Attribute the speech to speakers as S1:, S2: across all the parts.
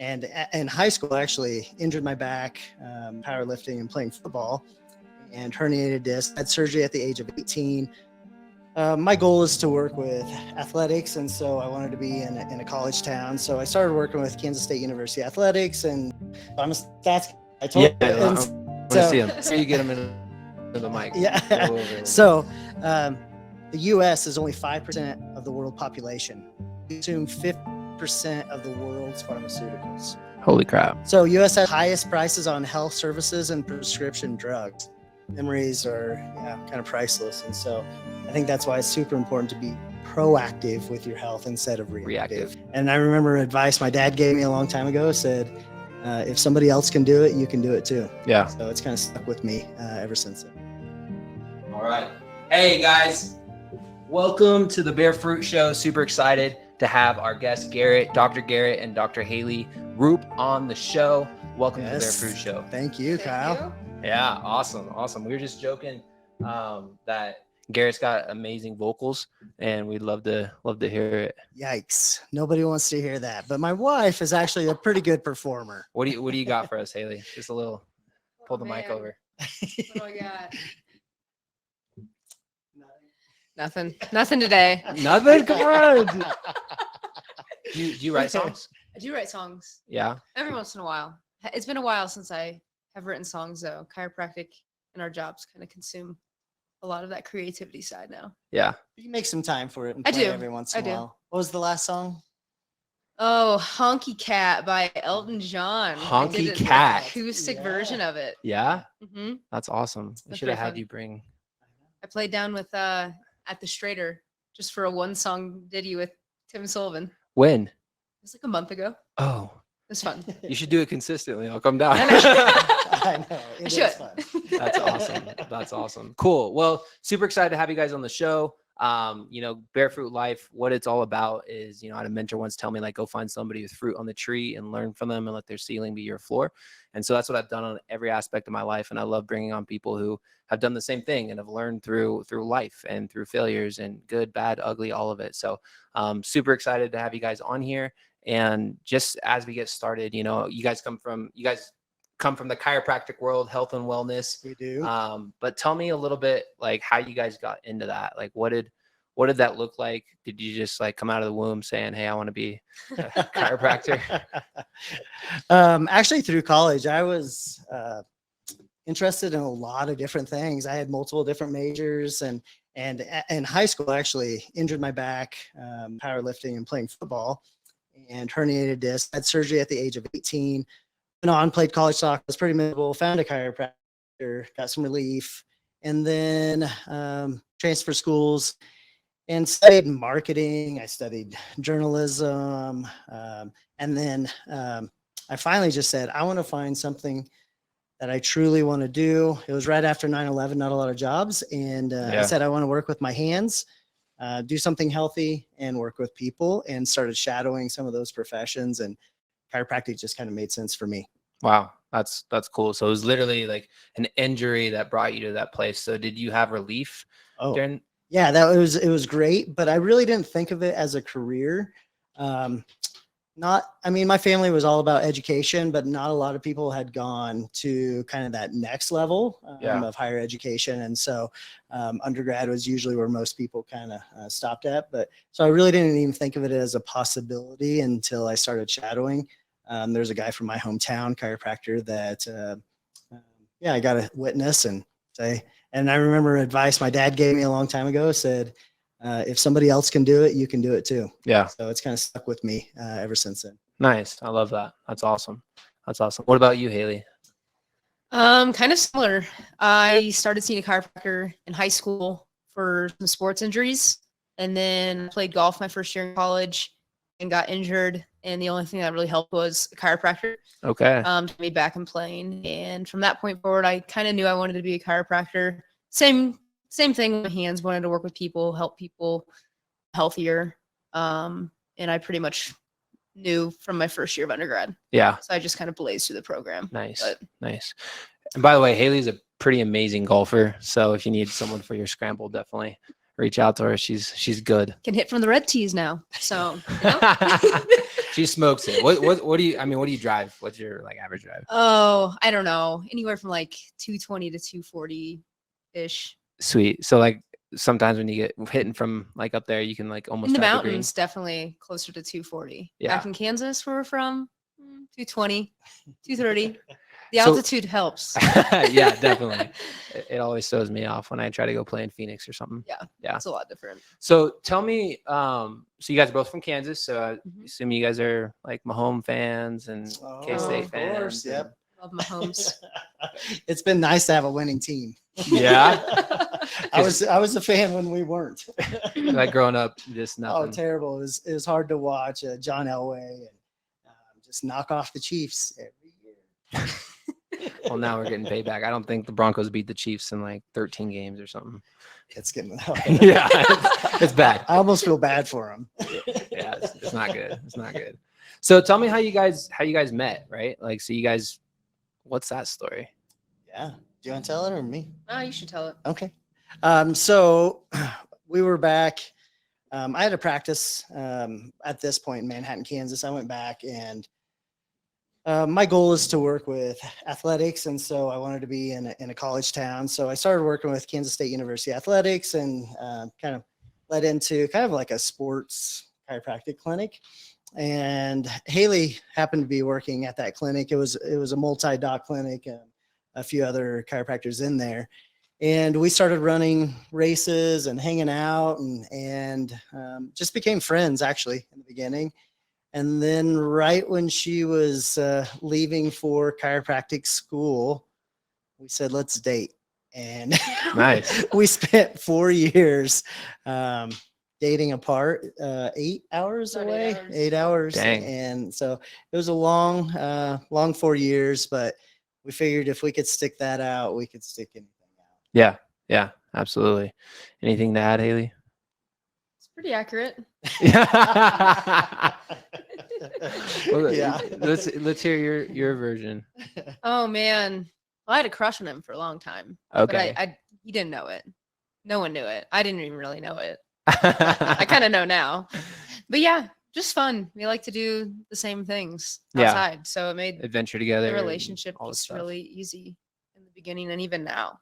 S1: And in high school, I actually injured my back, powerlifting and playing football, and herniated disc. I had surgery at the age of 18. My goal is to work with athletics, and so I wanted to be in a college town. So I started working with Kansas State University Athletics, and I'm a stats. I told
S2: I want to see him. So you get him in the mic.
S1: Yeah. So the U.S. is only 5% of the world population. We consume 50% of the world's pharmaceuticals.
S2: Holy crap.
S1: So U.S. has highest prices on health services and prescription drugs. Memories are kind of priceless. And so I think that's why it's super important to be proactive with your health instead of reactive. And I remember advice my dad gave me a long time ago, said, if somebody else can do it, you can do it too.
S2: Yeah.
S1: So it's kind of stuck with me ever since then.
S2: All right. Hey guys, welcome to the Bear Fruit Show. Super excited to have our guests, Dr. Garrett and Dr. Haley Roop on the show. Welcome to the Bear Fruit Show.
S1: Thank you, Kyle.
S2: Yeah, awesome. We were just joking that Garrett's got amazing vocals, and we'd love to hear it.
S1: Yikes! Nobody wants to hear that, but my wife is actually a pretty good performer.
S2: What do you got for us, Haley? Just a little. Pull the mic over.
S3: What do I got? Nothing today.
S2: Nothing. Come on. Do you write songs?
S3: I do write songs.
S2: Yeah.
S3: Every once in a while. It's been a while since I have written songs though. Chiropractic and our jobs kind of consume a lot of that creativity side now.
S2: Yeah.
S1: You make some time for it and
S3: I
S1: play
S3: do.
S1: every once in a while. What was the last song?
S3: Oh, Honky Cat by Elton John.
S2: Honky
S3: I did
S2: Cat.
S3: An acoustic version of it.
S2: Yeah.
S3: Mm-hmm.
S2: That's awesome. We should have had you bring.
S3: I played down with at the Strader just for a one song ditty with Tim Sullivan.
S2: When?
S3: It was like a month ago.
S2: Oh.
S3: It was fun.
S2: You should do it consistently. I'll come down.
S1: I know.
S3: I should.
S1: Fun.
S2: That's awesome. Cool. Well, super excited to have you guys on the show. Bear Fruit Life, what it's all about is, I had a mentor once tell me, like, go find somebody with fruit on the tree and learn from them and let their ceiling be your floor. And so that's what I've done on every aspect of my life. And I love bringing on people who have done the same thing and have learned through life and through failures and good, bad, ugly, all of it. So super excited to have you guys on here. And just as we get started, you guys come from the chiropractic world, health and wellness.
S1: We do.
S2: But tell me a little bit, like, how you guys got into that. Like, what did that look like? Did you just like come out of the womb saying, hey, I want to be a chiropractor?
S1: Actually, through college, I was interested in a lot of different things. I had multiple different majors, and in high school, I actually injured my back, powerlifting and playing football, and herniated disc. I had surgery at the age of 18. Went on, played college soccer. Was pretty miserable. Found a chiropractor, got some relief, and then transferred schools and studied marketing. I studied journalism, and then I finally just said, I want to find something that I truly want to do. It was right after 9/11, not a lot of jobs, and I said I want to work with my hands, do something healthy, and work with people. And started shadowing some of those professions, and chiropractic just kind of made sense for me.
S2: Wow. That's cool. So it was literally like an injury that brought you to that place. So did you have relief?
S1: Yeah, it was great, but I really didn't think of it as a career. My family was all about education, but not a lot of people had gone to kind of that next level of higher education. And so undergrad was usually where most people kind of stopped at. But so I really didn't even think of it as a possibility until I started shadowing. There's a guy from my hometown, chiropractor, that I got to witness and say. And I remember advice my dad gave me a long time ago, said, if somebody else can do it, you can do it too.
S2: Yeah.
S1: So it's kind of stuck with me ever since then.
S2: Nice. I love that. That's awesome. What about you, Haley?
S3: Kind of similar. I started seeing a chiropractor in high school for some sports injuries, and then played golf my first year in college and got injured. And the only thing that really helped was a chiropractor.
S2: Okay.
S3: To me back and playing. And from that point forward, I kind of knew I wanted to be a chiropractor. Same thing with my hands, wanted to work with people, help people healthier. And I pretty much knew from my first year of undergrad.
S2: Yeah.
S3: So I just kind of blazed through the program.
S2: Nice. And by the way, Haley's a pretty amazing golfer. So if you need someone for your scramble, definitely reach out to her. She's good.
S3: Can hit from the red tees now. So, you know?
S2: She smokes it. What do you? I mean, what do you drive? What's your like average drive?
S3: Oh, I don't know. Anywhere from like 220 to 240 ish.
S2: Sweet. So like sometimes when you get hitting from like up there, you can like almost
S3: In the
S2: drive green.
S3: mountains, definitely closer to 240.
S2: Yeah.
S3: Back in Kansas, where we're from, 220, 230. The
S2: So-
S3: altitude helps.
S2: Yeah, definitely. It always throws me off when I try to go play in Phoenix or something.
S3: Yeah.
S2: Yeah.
S3: It's a lot different.
S2: So tell me, so you guys are both from Kansas, so I
S3: Mhm.
S2: assume you guys are like Mahomes fans and K-State
S1: of
S2: fans.
S1: course,
S2: and-
S1: yep.
S3: Love Mahomes.
S1: It's been nice to have a winning team.
S2: Yeah.
S1: I was a fan when we weren't.
S2: Like growing up, just
S1: Oh,
S2: nothing.
S1: terrible! It was hard to watch John Elway and just knock off the Chiefs every year.
S2: Well, now we're getting payback. I don't think the Broncos beat the Chiefs in like 13 games or something.
S1: It's getting
S2: Yeah, it's bad.
S1: I almost feel bad for him.
S2: Yeah, it's not good. It's not good. So tell me how you guys met, right? Like, so you guys, what's that story?
S1: Yeah. Do you want to tell it or me?
S3: Oh, you should tell it.
S1: Okay. So we were back. I had a practice at this point in Manhattan, Kansas. I went back and my goal is to work with athletics. And so I wanted to be in a college town. So I started working with Kansas State University Athletics and kind of led into kind of like a sports chiropractic clinic. And Haley happened to be working at that clinic. It was a multi-doc clinic, a few other chiropractors in there. And we started running races and hanging out and just became friends actually in the beginning. And then right when she was leaving for chiropractic school, we said, let's date. And
S2: Nice.
S1: we spent 4 years dating apart, 8 hours
S3: About 8
S1: away,
S3: hours.
S1: 8 hours.
S2: Dang.
S1: And so it was a long 4 years, but we figured if we could stick that out, we could stick anything out.
S2: Yeah, yeah, absolutely. Anything to add, Haley?
S3: It's pretty accurate.
S2: Yeah. Well,
S1: Yeah.
S2: let's hear your version.
S3: Oh man. Well, I had a crush on him for a long time. But
S2: Okay.
S3: he didn't know it. No one knew it. I didn't even really know it. I kind of know now. But yeah, just fun. We like to do the same things
S2: Yeah.
S3: outside. So it made
S2: Adventure together.
S3: the
S2: and
S3: relationship
S2: all this
S3: just
S2: stuff.
S3: really easy in the beginning and even now.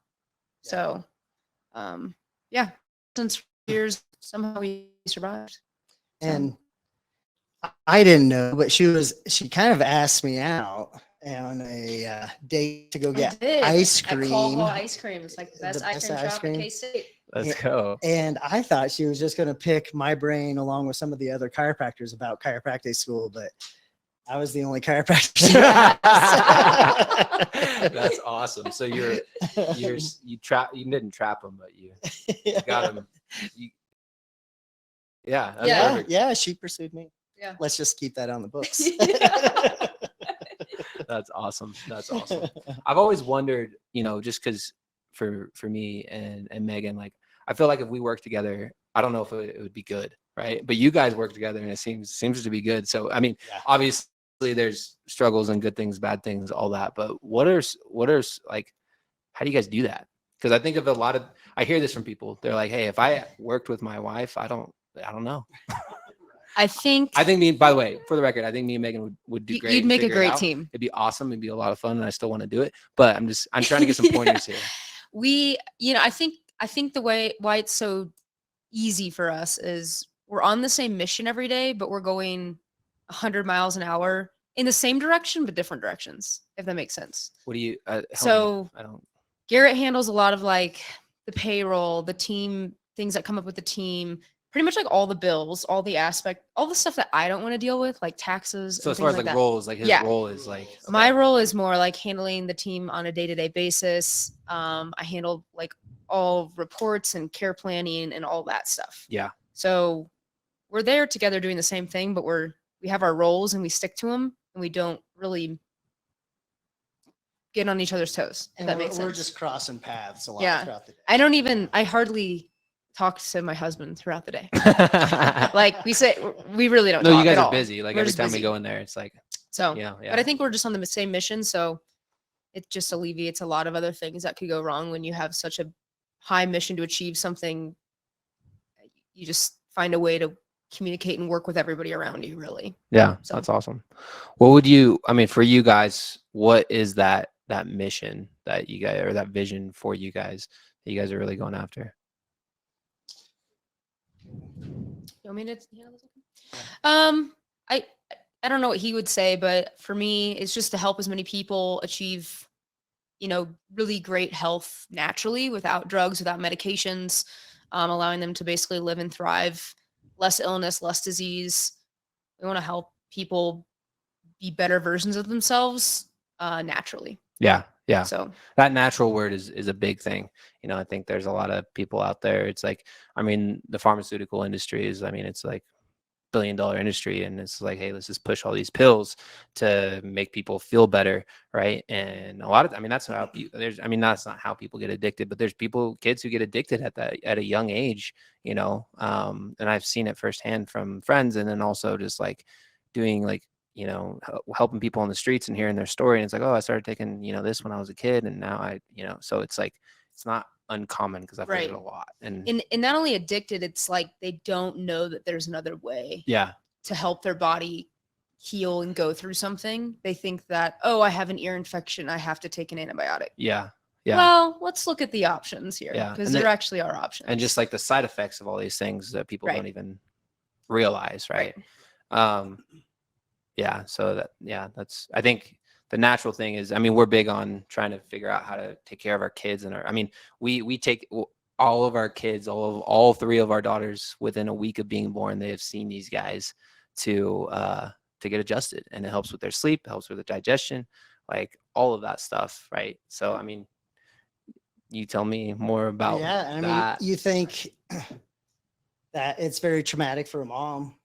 S1: Yeah.
S3: So yeah, since years somehow we survived. So,
S1: And I didn't know, but she kind of asked me out on a date to go
S3: I
S1: get
S3: did.
S1: ice
S3: At Caldwell
S1: cream.
S3: Ice cream. It's like the best ice cream shop in K-State.
S2: Let's go.
S1: And I thought she was just going to pick my brain along with some of the other chiropractors about chiropractic school, but I was the only chiropractor. she asked.
S2: That's awesome. So you didn't trap him, but you got him. Yeah, that's
S1: Yeah,
S2: perfect.
S1: yeah, she pursued me.
S3: Yeah.
S1: Let's just keep that on the books.
S2: That's awesome. That's awesome. I've always wondered, just because for me and Megan, like I feel like if we work together, I don't know if it would be good, right? But you guys work together and it seems to be good. So I mean,
S1: Yeah.
S2: obviously there's struggles and good things, bad things, all that. But what are like, how do you guys do that? Because I think of I hear this from people. They're like, hey, if I worked with my wife, I don't know.
S3: I think
S2: By the way, for the record, I think me and Megan would do great.
S3: you'd
S2: and
S3: make a
S2: figure it
S3: great
S2: out.
S3: team.
S2: It'd be awesome. It'd be a lot of fun, and I still want to do it. But I'm trying to get some pointers here.
S3: I think the why it's so easy for us is we're on the same mission every day, but we're going 100 miles an hour in the same direction, but different directions, if that makes sense.
S2: What do you? help me.
S3: So
S2: I don't.
S3: Garrett handles a lot of like the payroll, the team, things that come up with the team, pretty much like all the bills, all the stuff that I don't want to deal with, like taxes.
S2: So
S3: and
S2: as far as
S3: things
S2: like
S3: that.
S2: roles, like his
S3: Yeah.
S2: role is like
S3: My
S2: okay.
S3: role is more like handling the team on a day-to-day basis. I handle like all reports and care planning and all that stuff.
S2: Yeah.
S3: So we're there together doing the same thing, but we have our roles and we stick to them and we don't really get on each other's toes. If
S1: And
S3: that makes
S1: we're
S3: sense.
S1: just crossing paths a lot
S3: Yeah.
S1: throughout the day.
S3: I hardly talk to my husband throughout the day. Like we really don't
S2: No,
S3: talk
S2: you guys
S3: at
S2: are
S3: all.
S2: busy. Like
S3: We're
S2: every
S3: just
S2: time
S3: busy.
S2: we go in there, it's like
S3: So,
S2: yeah.
S3: but I think we're just on the same mission. So it just alleviates a lot of other things that could go wrong when you have such a high mission to achieve something you just find a way to communicate and work with everybody around you, really.
S2: Yeah,
S3: So-
S2: that's awesome. What would you, I mean, for you guys, what is that mission that you guys, or that vision for you guys that you guys are really going after?
S3: You want me to handle this? I I don't know what he would say, but for me, it's just to help as many people achieve, really great health naturally without drugs, without medications, allowing them to basically live and thrive, less illness, less disease. We want to help people be better versions of themselves naturally.
S2: Yeah. Yeah.
S3: So
S2: That natural word is a big thing. I think there's a lot of people out there. It's like, I mean, the pharmaceutical industry is, I mean, it's like billion-dollar industry, and it's like, hey, let's just push all these pills to make people feel better, right? And a lot of, I mean, that's how there's, I mean, that's not how people get addicted, but there's kids who get addicted at a young age, and I've seen it firsthand from friends, and then also just like doing like, helping people on the streets and hearing their story, and it's like, oh, I started taking this when I was a kid, and now so it's like, it's not uncommon, because I've heard it a lot.
S3: And not only addicted, it's like they don't know that there's another way
S2: Yeah.
S3: to help their body heal and go through something. They think that, oh, I have an ear infection, I have to take an antibiotic.
S2: Yeah. Yeah.
S3: Well, let's look at the options here,
S2: Yeah.
S3: because
S2: And
S3: there
S2: the-
S3: actually are options.
S2: and just like the side effects of all these things that people
S3: Right.
S2: don't even realize, right? Yeah, so that's, I think the natural thing is, I mean, we're big on trying to figure out how to take care of our kids, and I mean, we take all of our kids, all three of our daughters, within a week of being born, they have seen these guys to get adjusted, and it helps with their sleep, helps with their digestion, like all of that stuff, right? So I mean, you tell me more about
S1: I
S2: that.
S1: mean, you think that it's very traumatic for a mom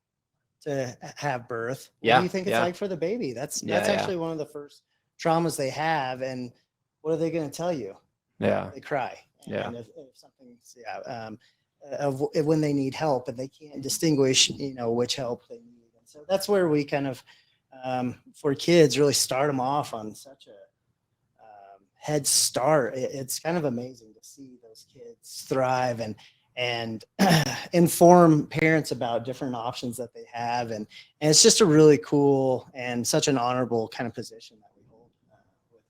S1: to have birth. What
S2: Yeah,
S1: do you think it's
S2: yeah.
S1: like for the baby? That's
S2: Yeah,
S1: actually one of the first traumas they have. And what are they going to tell you?
S2: Yeah.
S1: They cry.
S2: Yeah.
S1: And if something's, when they need help and they can't distinguish, which help they need. And so that's where we kind of, for kids, really start them off on such a head start. It's kind of amazing to see those kids thrive and inform parents about different options that they have. And it's just a really cool and such an honorable kind of position that we hold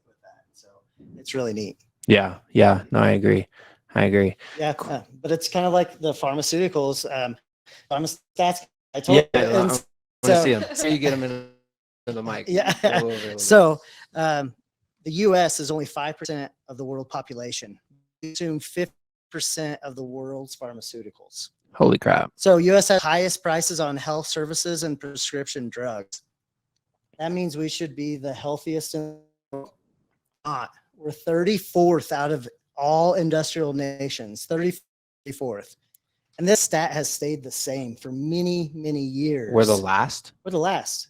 S1: with that. So it's really neat.
S2: Yeah. Yeah. No, I agree.
S1: Yeah. But it's kind of like the pharmaceuticals. Pharmaceuticals. I told you.
S2: Yeah.
S1: And
S2: I want
S1: so-
S2: to see him. So you get him in the mic.
S1: Yeah.
S2: Go over a little
S1: So the U.S. is only 5% of the world population. We consume 50% of the world's pharmaceuticals.
S2: bit. Holy crap.
S1: So U.S. has highest prices on health services and prescription drugs. That means we should be the healthiest in the world. Not. We're 34th out of all industrial nations, 34th. And this stat has stayed the same for many, many years.
S2: We're the last.
S1: We're the last.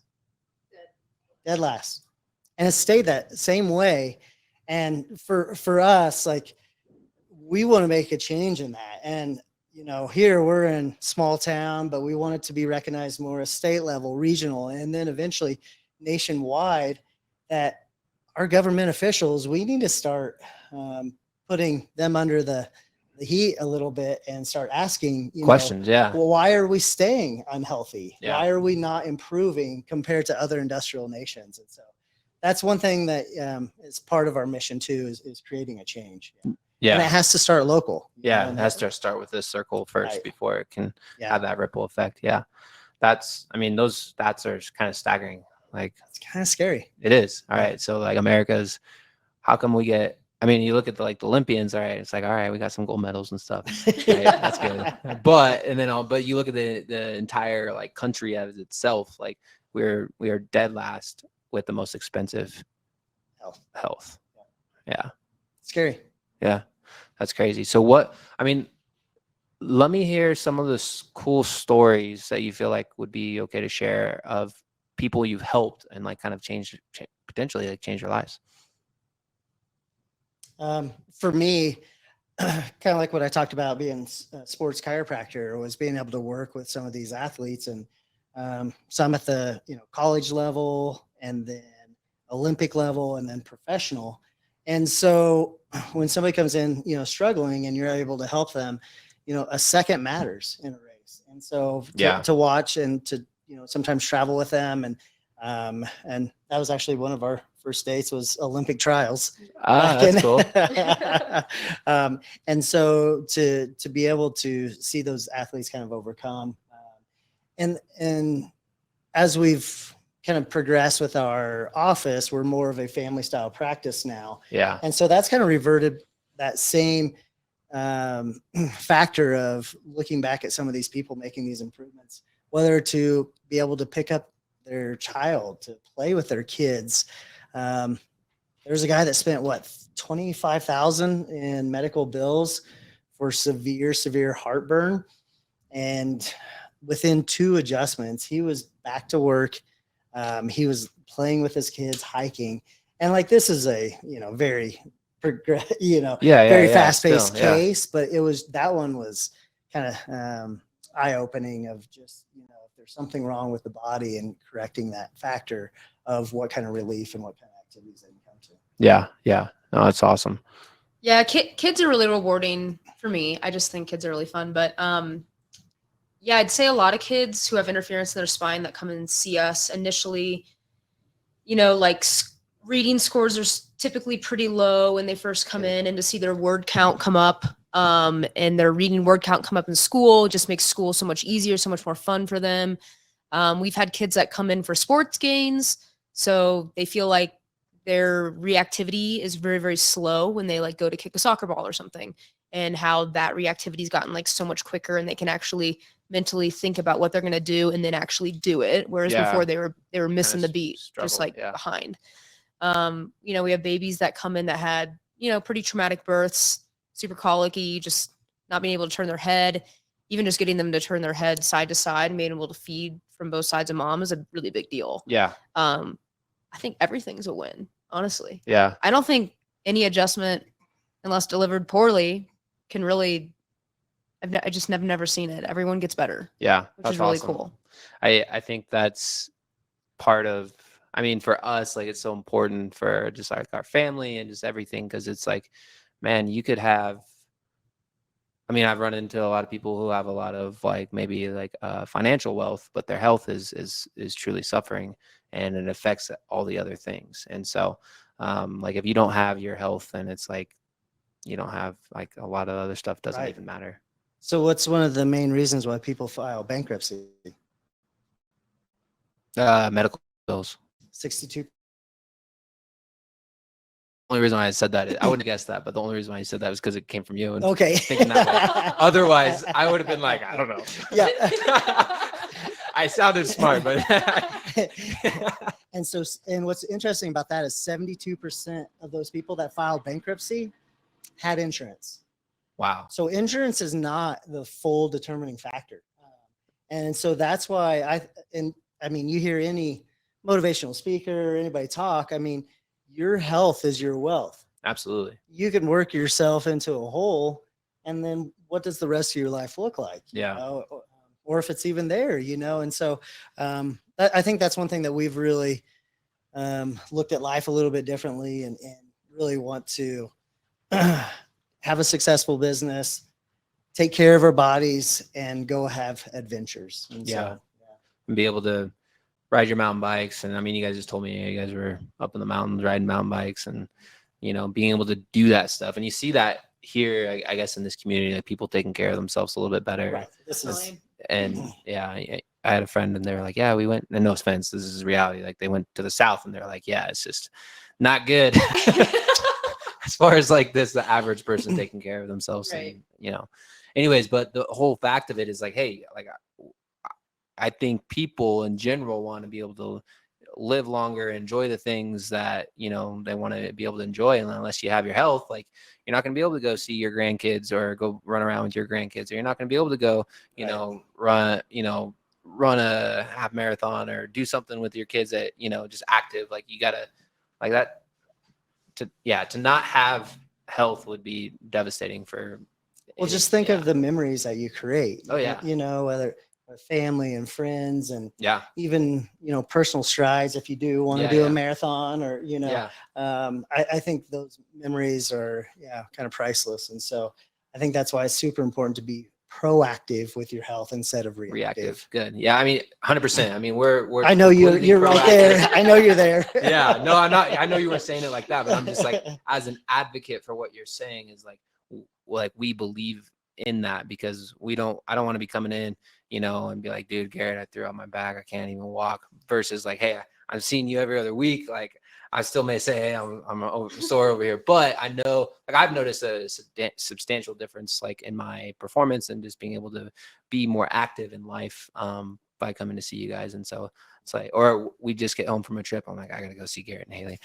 S1: Dead last. And it's stayed that same way. And for us, like, we want to make a change in that. And, here we're in small town, but we want it to be recognized more at state level, regional, and then eventually nationwide, that our government officials, we need to start putting them under the heat a little bit and start asking
S2: Questions. Yeah.
S1: well, why are we staying unhealthy?
S2: Yeah.
S1: Why are we not improving compared to other industrial nations? And so that's one thing that is part of our mission too, is creating a change. And it
S2: Yeah.
S1: has to start local.
S2: Yeah.
S1: And
S2: It has to start with this circle first
S1: Right.
S2: before it can
S1: Yeah.
S2: have that ripple effect. Yeah. I mean, those stats are kind of staggering. Like,
S1: It's kind of scary.
S2: it is. All
S1: Yeah.
S2: right. So like America's, how come we get, I mean, you look at the Olympians, all right, it's like, all right, we got some gold medals and stuff. Right? That's good. But you look at the entire country as itself, like we are dead last with the most expensive health. Yeah.
S1: Scary.
S2: Yeah. That's crazy. So let me hear some of the cool stories that you feel like would be okay to share of people you've helped and kind of potentially change their lives.
S1: For me, kind of like what I talked about being a sports chiropractor, was being able to work with some of these athletes, and some at the college level, and then Olympic level, and then professional. And so when somebody comes in, struggling, and you're able to help them, a second matters in a race. athletes. And so
S2: Yeah.
S1: to watch and to, sometimes travel with them. And that was actually one of our first dates was Olympic trials.
S2: That's cool.
S1: And so to be able to see those athletes kind of overcome, and as we've kind of progressed with our office, we're more of a family style practice now.
S2: Yeah.
S1: And so that's kind of reverted that same factor of looking back at some of these people making these improvements, whether to be able to pick up their child to play with their kids. There's a guy that spent $25,000 in medical bills for severe heartburn, and within 2 adjustments, he was back to work. He was playing with his kids, hiking, and like this is a very very fast-paced case, but that one was kind of eye-opening of just if there's something wrong with the body and correcting that factor of what kind of relief and what kind of activities they can come to.
S2: Yeah. No, that's awesome.
S3: Yeah, kids are really rewarding for me. I just think kids are really fun. But yeah, I'd say a lot of kids who have interference in their spine that come and see us initially, like reading scores are typically pretty low when they first come in, and to see their word count come up and their reading word count come up in school just makes school so much easier, so much more fun for them. We've had kids that come in for sports gains, so they feel like their reactivity is very, very slow when they like go to kick a soccer ball or something, and how that reactivity's gotten like so much quicker, and they can actually mentally think about what they're going to do and then actually do it. Whereas before they were missing the beat, just like behind. We have babies that come in that had, pretty traumatic births, super colicky, just not being able to turn their head, even just getting them to turn their head side to side and being able to feed from both sides of mom is a really big deal.
S2: Yeah.
S3: I think everything's a win, honestly.
S2: Yeah.
S3: I don't think any adjustment, unless delivered poorly, can really, I just have never seen it. Everyone gets better.
S2: Yeah.
S3: Which is really cool.
S2: I think that's part of, for us, like it's so important for just like our family and just everything. Cause it's like, man, you could have, I've run into a lot of people who have a lot of like, maybe like financial wealth, but their health is truly suffering, and it affects all the other things. And so, like if you don't have your health, then it's like, you don't have like a lot of other stuff doesn't even matter.
S1: So what's one of the main reasons why people file bankruptcy?
S2: Medical bills.
S1: 62.
S2: Only reason why I said that, I wouldn't have guessed that, but the only reason why I said that was because it came from you. And
S1: okay.
S2: Thinking that way. Otherwise, I would have been like, I don't know.
S1: Yeah.
S2: I sounded smart, but.
S1: And what's interesting about that is 72% of those people that filed bankruptcy had insurance.
S2: Wow.
S1: So insurance is not the full determining factor. And so that's why you hear any motivational speaker or anybody talk, your health is your wealth.
S2: Absolutely.
S1: You can work yourself into a hole, and then what does the rest of your life look like?
S2: Yeah.
S1: Or if it's even there, and so I think that's one thing that we've really looked at life a little bit differently, and really want to have a successful business, take care of our bodies, and go have adventures. And
S2: and be able to ride your mountain bikes. And you guys just told me you guys were up in the mountains riding mountain bikes, and being able to do that stuff. And you see that here, I guess, in this community, like people taking care of themselves a little bit better.
S1: Right.
S2: And I had a friend, and they were like, yeah, we went, and no offense, this is reality. Like they went to the South, and they're like, yeah, it's just not good. As far as like the average person taking care of themselves.
S3: Right.
S2: And, anyways, but the whole fact of it is like, hey, like I think people in general want to be able to live longer, enjoy the things that, they want to be able to enjoy. And unless you have your health, like you're not going to be able to go see your grandkids or go run around with your grandkids, or you're not going to be able to go, run a half marathon or do something with your kids that, just active. Like you gotta like that to not have health would be devastating for.
S1: Well, just think of the memories that you create.
S2: Oh yeah.
S1: Whether family and friends, and even personal strides if you do want to do a marathon, or I think those memories are kind of priceless. And so I think that's why it's super important to be proactive with your health instead of reactive.
S2: Good. Yeah. I mean, 100%. I mean, we're
S1: I know
S2: completely
S1: you're right there.
S2: proactive.
S1: I know you're there.
S2: Yeah. No, I'm not. I know you were saying it like that, but I'm just like, as an advocate for what you're saying is like, like we believe in that because I don't want to be coming in, and be like, dude, Garrett, I threw out my back. I can't even walk versus like, hey, I'm seeing you every other week. Like I still may say, hey, I'm sore over here, but I know like I've noticed a substantial difference like in my performance and just being able to be more active in life by coming to see you guys. And so it's like, or we just get home from a trip. I'm like, I got to go see Garrett and Haley.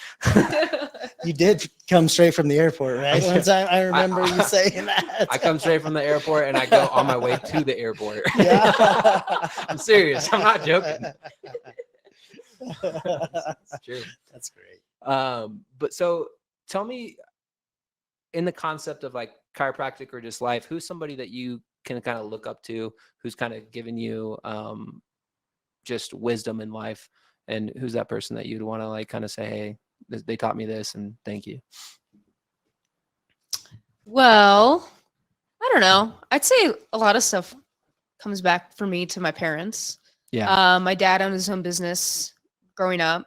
S1: You did come straight from the airport, right? One time I remember you saying that.
S2: I come straight from the airport and I go on my way to the airport.
S1: Yeah.
S2: I'm serious. I'm not joking. It's true.
S1: That's great.
S2: But so tell me, in the concept of like chiropractic or just life, who's somebody that you can kind of look up to, who's kind of given you just wisdom in life, and who's that person that you'd want to like kind of say, hey, they taught me this and thank you?
S3: Well, I don't know. I'd say a lot of stuff comes back for me to my parents.
S2: Yeah.
S3: My dad owned his own business growing up.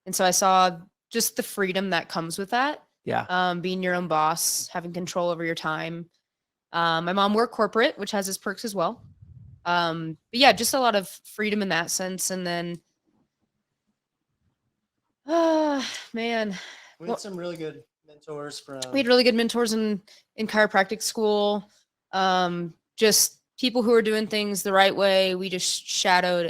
S3: And so I saw just the freedom that comes with that.
S2: Yeah.
S3: Being your own boss, having control over your time. My mom worked corporate, which has its perks as well. But yeah, just a lot of freedom in that sense. And then, man,
S1: We had some really good mentors
S3: we had really good mentors in chiropractic school. Just people who are doing things the right way. We just shadowed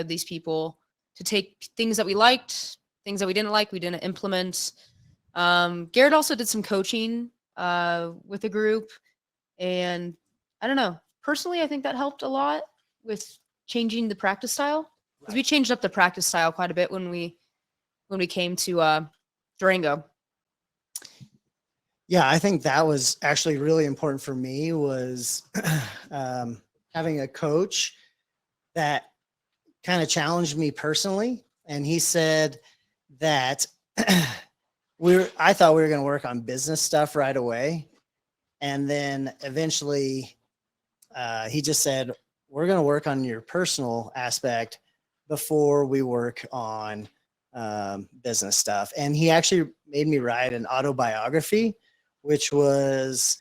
S3: these people to take things that we liked, things that we didn't like, we didn't implement. Garrett also did some coaching with a group, and I don't know. Personally, I think that helped a lot with changing the practice style, because we changed up the practice style quite a bit when we came to Durango.
S1: Yeah, I think that was actually really important for me, was having a coach that kind of challenged me personally. And he said that I thought we were going to work on business stuff right away. And then eventually he just said, we're going to work on your personal aspect before we work on business stuff. And he actually made me write an autobiography, which was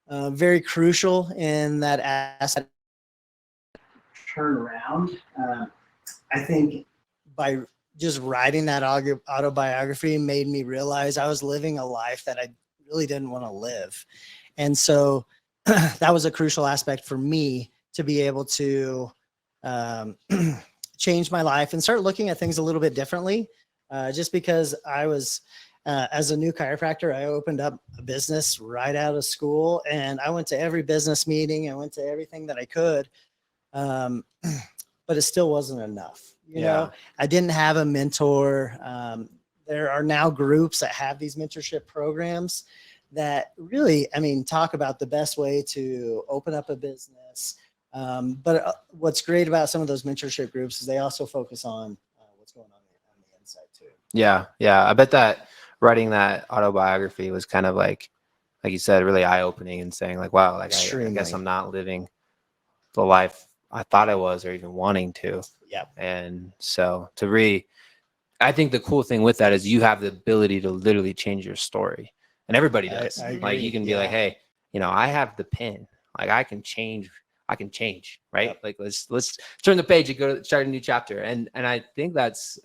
S1: very crucial in that aspect. Turn around. I think by just writing that autobiography made me realize I was living a life that I really didn't want to live. And so that was a crucial aspect for me to be able to change my life and start looking at things a little bit differently. Just because I was, as a new chiropractor, I opened up a business right out of school, and I went to every business meeting. I went to everything that I could. But it still wasn't enough. You know, I didn't have a mentor. There are now groups that have these mentorship programs that really, I mean, talk about the best way to open up a business. But what's great about some of those mentorship groups is they also focus on what's going on the inside too.
S2: Yeah. Yeah. I bet that writing that autobiography was kind of like you said, really eye-opening, and saying like, wow, like I guess I'm not living the life I thought I was, or even wanting to.
S1: Yeah.
S2: And so I think the cool thing with that is you have the ability to literally change your story, and everybody does.
S1: I
S2: like you can be like, hey, I have the pin, like I can change, right? Yep. Like let's turn the page and go to start a new chapter. And I think that's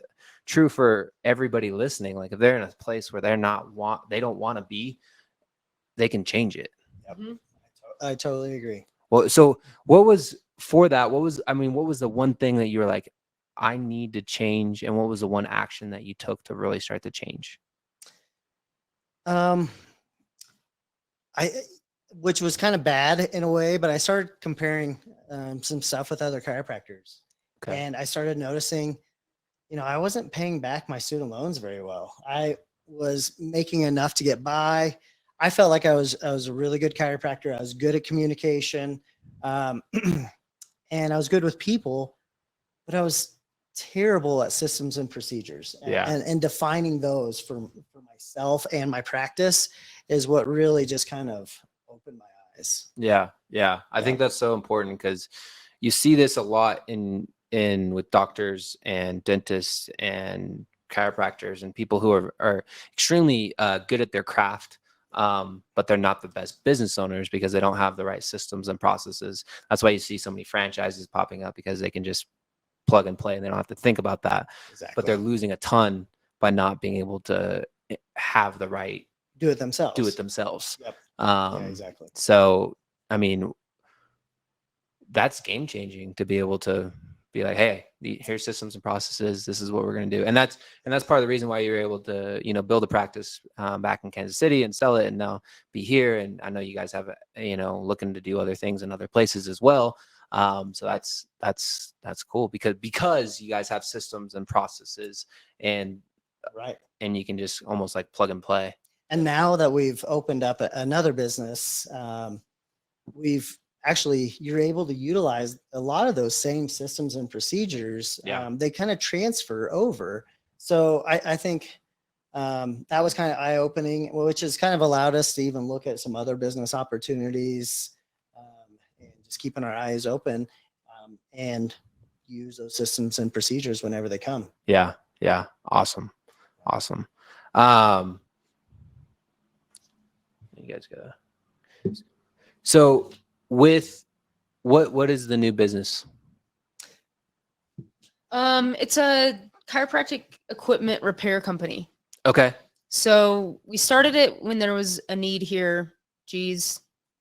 S2: true for everybody listening. Like if they're in a place where they don't want to be, they can change it.
S1: Yep. I totally agree.
S2: Well, so what was the one thing that you were like, I need to change? And what was the one action that you took to really start to change?
S1: Which was kind of bad in a way, but I started comparing some stuff with other chiropractors. Okay. And I started noticing, I wasn't paying back my student loans very well. I was making enough to get by. I felt like I was a really good chiropractor. I was good at communication. And I was good with people, but I was terrible at systems and procedures. And defining those for myself and my practice is what really just kind of opened my
S2: Yeah. Yeah. I think that's so important because you see this a lot in with doctors and dentists and chiropractors and people who are extremely good at their craft. But they're not the best business owners because they don't have the right systems and processes. That's why you see so many franchises popping up because they can just plug and play and they don't have to think about that.
S1: Exactly.
S2: But they're losing a ton by not being able to have the right
S1: do it themselves.
S2: Yep.
S1: Yeah, exactly.
S2: So, I mean, that's game changing to be able to be like, hey, here's systems and processes. This is what we're going to do. And that's part of the reason why you're able to, build a practice back in Kansas City and sell it and now be here. And I know you guys have, looking to do other things in other places as well. So that's cool because you guys have systems and processes and and you can just almost like plug and play.
S1: And now that we've opened up another business, you're able to utilize a lot of those same systems and procedures. They kind of transfer over. So I think that was kind of eye-opening, which has kind of allowed us to even look at some other business opportunities and just keeping our eyes open and use those systems and procedures whenever they come.
S2: Yeah. Yeah. Awesome. You guys gotta. So with what is the new business?
S3: It's a chiropractic equipment repair company.
S2: Okay.
S3: So we started it when there was a need here.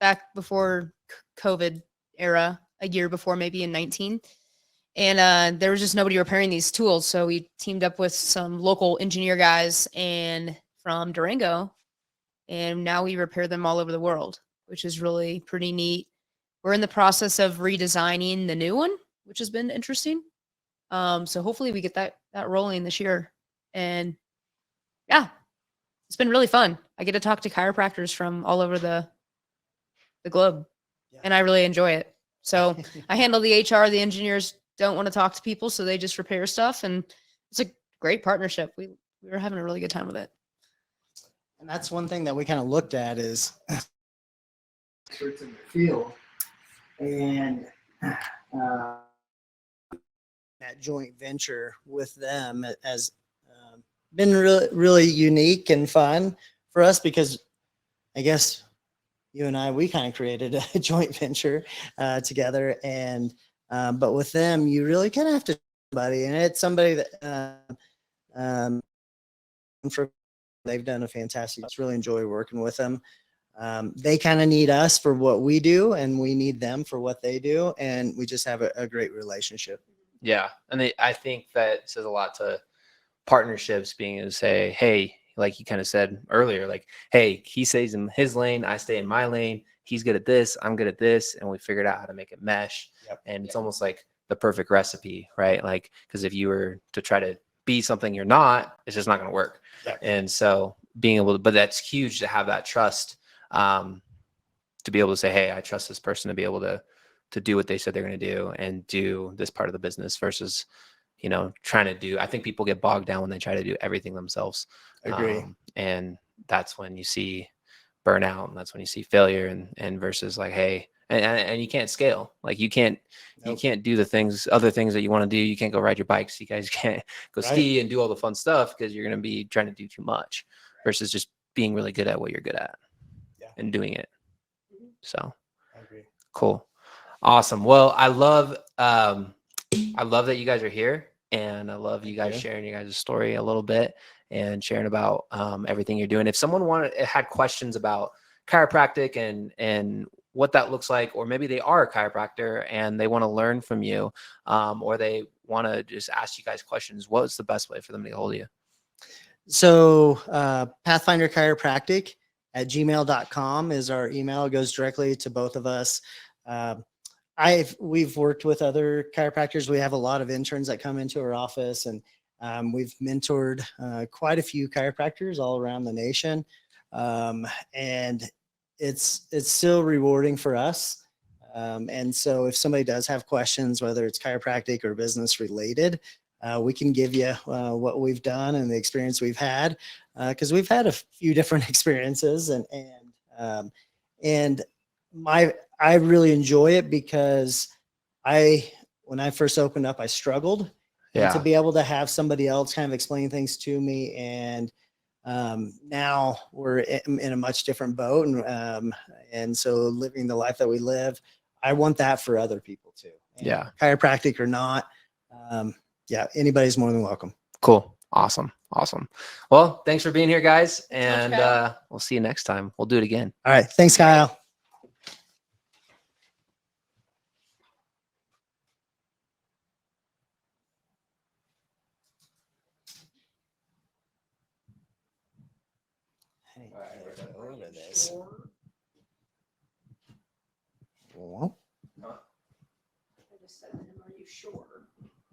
S3: Back before COVID era, a year before, maybe in 19. And there was just nobody repairing these tools. So we teamed up with some local engineer guys and from Durango. And now we repair them all over the world, which is really pretty neat. We're in the process of redesigning the new one, which has been interesting. So hopefully we get that rolling this year. And yeah, it's been really fun. I get to talk to chiropractors from all over the globe, and I really enjoy it. So I handle the HR. The engineers don't want to talk to people, so they just repair stuff, and it's a great partnership. We were having a really good time with it.
S1: And that's one thing that we kind of looked at is experts in the field, and that joint venture with them has been really unique and fun for us because I guess you and we kind of created a joint venture together, and but with them you really kind of have to somebody, and it's somebody that they've done a fantastic. I just really enjoy working with them. They kind of need us for what we do, and we need them for what they do, and we just have a great relationship.
S2: Yeah, and I think that says a lot to partnerships, being able to say, hey, like you kind of said earlier, like, hey, he stays in his lane, I stay in my lane. He's good at this, I'm good at this, and we figured out how to make it mesh. And it's almost like the perfect recipe, right? Like, because if you were to try to be something you're not, it's just not going to work. And so being able to, but that's huge to have that trust, to be able to say, hey, I trust this person to be able to do what they said they're going to do and do this part of the business versus, trying to do. I think people get bogged down when they try to do everything themselves.
S1: I agree.
S2: And that's when you see burnout, and that's when you see failure, and versus like, hey, and you can't scale. Like you can't do the other things that you want to do. You can't go ride your bikes. You guys can't go ski and do all the fun stuff because you're going to be trying to do too much versus just being really good at what you're good at and doing it. So
S1: I agree.
S2: Cool. Awesome. Well, I love that you guys are here, and I love you guys sharing your guys' story a little bit and sharing about everything you're doing. If someone had questions about chiropractic and what that looks like, or maybe they are a chiropractor and they want to learn from you, or they want to just ask you guys questions, what's the best way for them to get hold of you?
S1: So Pathfinder Chiropractic at gmail.com is our email. It goes directly to both of us. We've worked with other chiropractors. We have a lot of interns that come into our office, and we've mentored quite a few chiropractors all around the nation. And it's still rewarding for us. And so if somebody does have questions, whether it's chiropractic or business related, we can give you what we've done and the experience we've had, because we've had a few different experiences, and I really enjoy it because when I first opened up, I struggled. And to
S2: Yeah.
S1: be able to have somebody else kind of explain things to me, and now we're in a much different boat, and so living the life that we live, I want that for other people too. And
S2: Yeah.
S1: chiropractic or not, yeah, anybody's more than welcome.
S2: Cool. Awesome. Awesome. Well, thanks for being here, guys.
S3: much,
S2: And
S3: Kyle.
S2: we'll see you next time. We'll do it again.
S1: All right, thanks, Kyle. Hey, go over this. Well,
S3: I just said to him, "Are you sure?"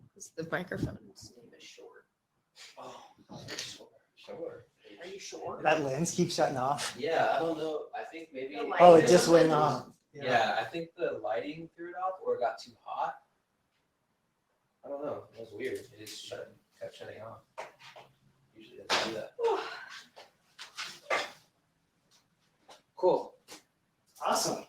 S3: Because the microphone's name is Short.
S2: Oh, sure.
S3: Are you sure?
S1: that lens keeps shutting off.
S2: Yeah, I don't know. I think maybe.
S3: The
S1: Oh,
S3: lighting
S1: it just
S3: or
S1: went
S3: something?
S1: off.
S2: Yeah, I think the lighting threw it off or it got too hot. I don't know. It was weird. It just kept shutting off. Usually it doesn't do that. Cool.
S1: Awesome.